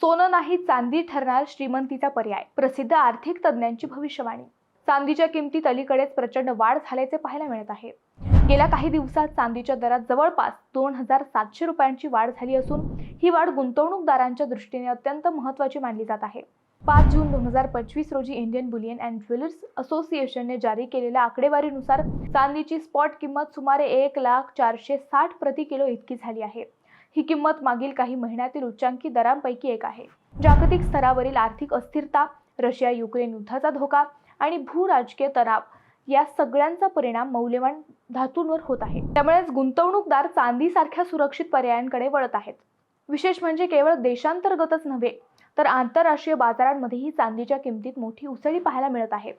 सोनं नाही चांदी ठरणार श्रीमंतीचा पर्याय, प्रसिद्ध आर्थिक तज्ज्ञांची भविष्यवाणी। चांदीच्या किमतीत अलीकडेच प्रचंड वाढ झाल्याचे पाहायला मिळत आहे। गेल्या काही दिवसात चांदीच्या दरात जवळपास 2700 रुपयांची वाढ झाली असून ही वाढ गुंतवणूकदारांच्या दृष्टीने अत्यंत महत्त्वाची मानली जात आहे। 5 जून 2025 रोजी इंडियन बुलियन अँड ज्वेलर्स असोसिएशनने जारी केलेल्या आकडेवारीनुसार चांदीची स्पॉट किंमत सुमारे 1,0460 प्रति किलो इतकी झाली आहे। ही किंमत मागील काही महिन्यातील उच्चांकी दरांपैकी एक आहे। जागतिक स्तरावरील आर्थिक अस्थिरता, रशिया युक्रेन युद्धाचा धोका आणि भूराजकीय तणाव या सगळ्यांचा परिणाम मौल्यवान धातूंवर होत आहे। त्यामुळेच गुंतवणूकदार चांदीसारख्या सुरक्षित पर्यायांकडे वळत आहेत। विशेष म्हणजे केवळ देशांतर्गतच नव्हे तर आंतरराष्ट्रीय बाजारांमध्येही चांदीच्या किमतीत मोठी उसळी पाहायला मिळत आहे।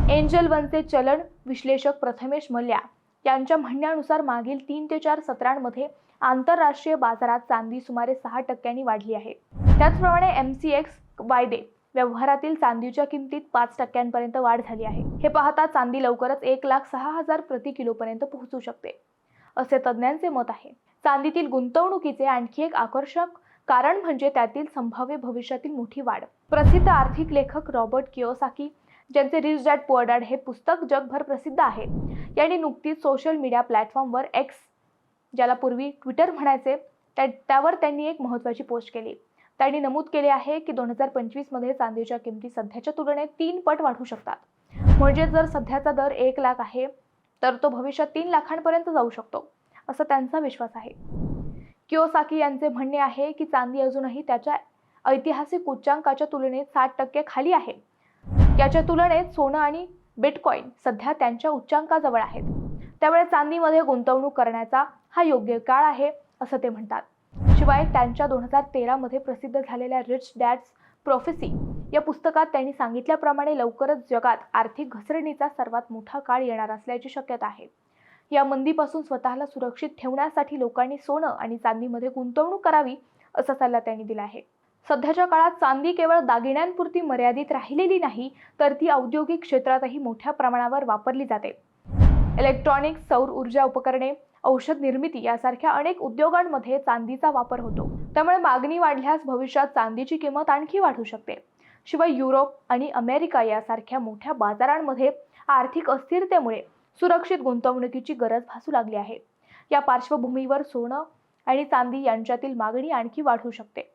एंजल वनचे चलन विश्लेषक प्रथमेश मल्ल्या यांच्या म्हणण्यानुसार मागील 3 ते 4 सत्रांमध्ये आंतरराष्ट्रीय बाजारात चांदी सुमारे 6% वाढली आहे। त्याचप्रमाणे MCX वायदे व्यवहारातील चांदीच्या किमतीत 5% वाढ झाली आहे। हे पाहता चांदी लवकरच 1,06,000 प्रति किलो पर्यंत पोहोचू शकते, असे तज्ज्ञांचे मत आहे। चांदीतील गुंतवणुकीचे आणखी एक आकर्षक कारण म्हणजे त्यातील संभाव्य भविष्यातील मोठी वाढ। प्रसिद्ध आर्थिक लेखक रॉबर्ट कियोसाकी, ज्यांचे रिच डॅड पुअर डॅड हे पुस्तक जगभर प्रसिद्ध आहे, यांनी नुकतीच सोशल मीडिया प्लॅटफॉर्मवर एक्स, ज्याला पूर्वी ट्विटर म्हणायचे, त्यावर त्यांनी एक महत्त्वाची पोस्ट केली। त्यांनी नमूद केले आहे की 2025 मध्ये चांदीच्या किमती सध्याच्या तुलनेत 3 पट वाढू शकतात। म्हणजे जर सध्याचा दर 1 लाख आहे तर तो भविष्यात 3 लाखांपर्यंत जाऊ शकतो, असा त्यांचा विश्वास आहे। कियोसाकी यांचे म्हणणे आहे की चांदी अजूनही त्याच्या ऐतिहासिक उच्चांकाच्या तुलनेत 60% खाली आहे। याच्या तुलनेत सोनं आणि बिटकॉइन सध्या त्यांच्या उच्चांकाजवळ आहेत। त्यामुळे चांदीमध्ये गुंतवणूक करण्याचा हा योग्य काळ आहे, असं ते म्हणतात। शिवाय त्यांच्या 2013 मध्ये प्रसिद्ध झालेल्या रिच डॅड्स प्रोफेसी या पुस्तकात त्यांनी सांगितल्याप्रमाणे लवकरच जगात आर्थिक घसरणीचा सर्वात मोठा काळ येणार असल्याची शक्यता आहे। या मंदीपासून स्वतःला सुरक्षित ठेवण्यासाठी लोकांनी सोनं आणि चांदीमध्ये गुंतवणूक करावी, असा सल्ला त्यांनी दिला आहे। सध्याच्या काळात चांदी केवळ दागिन्यांपुरती मर्यादित राहिलेली नाही, तर ती औद्योगिक क्षेत्रातही मोठ्या प्रमाणावर वापरली जाते। इलेक्ट्रॉनिक्स, सौर ऊर्जा उपकरणे, औषध निर्मिती यासारख्या अनेक उद्योगांमध्ये चांदीचा वापर होतो। त्यामुळे मागणी वाढल्यास भविष्यात चांदीची किंमत आणखी वाढू शकते। शिवाय युरोप आणि अमेरिका यासारख्या मोठ्या बाजारांमध्ये आर्थिक अस्थिरतेमुळे सुरक्षित गुंतवणुकीची गरज भासू लागली आहे। या पार्श्वभूमीवर सोनं आणि चांदी यांच्यातील मागणी आणखी वाढू शकते।